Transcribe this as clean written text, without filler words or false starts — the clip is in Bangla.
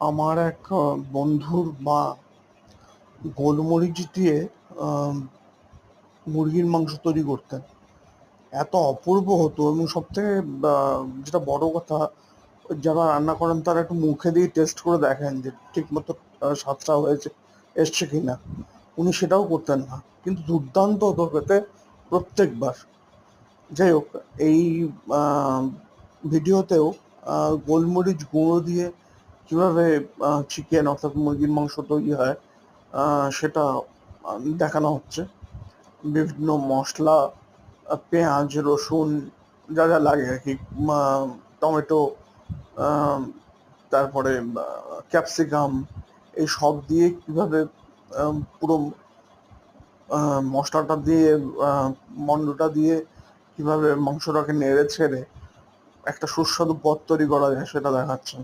আমার এক বন্ধুর মা গোলমরিচ দিয়ে আহ, মুরগির মাংস তৈরি করতেন। এত অপূর্ব হতো, এবং সব থেকে যেটা বড় কথা, যারা রান্না করেন তারা একটু মুখে দিয়ে টেস্ট করে দেখেন যে ঠিক মতো স্বাদটা হয়েছে, এসছে কিনা। উনি সেটাও করতেন না, কিন্তু দুর্দান্ত হতো খেতে প্রত্যেকবার। যাই হোক, এই আহ, ভিডিওতেও গোলমরিচ গুঁড়ো দিয়ে কিভাবে চিকেন অর্থাৎ মুরগির মাংস তৈরি হয় সেটা দেখানো হচ্ছে। বিভিন্ন মশলা, পেঁয়াজ, রসুন, যা যা লাগে আর কি, টমেটো, আহ, তারপরে ক্যাপসিকাম, এই সব দিয়ে কিভাবে পুরো মশলাটা দিয়ে, মন্ডটা দিয়ে কিভাবে মাংসটাকে নেড়ে ছেড়ে একটা সুস্বাদু পদ তৈরি করা যায় সেটা দেখাচ্ছে।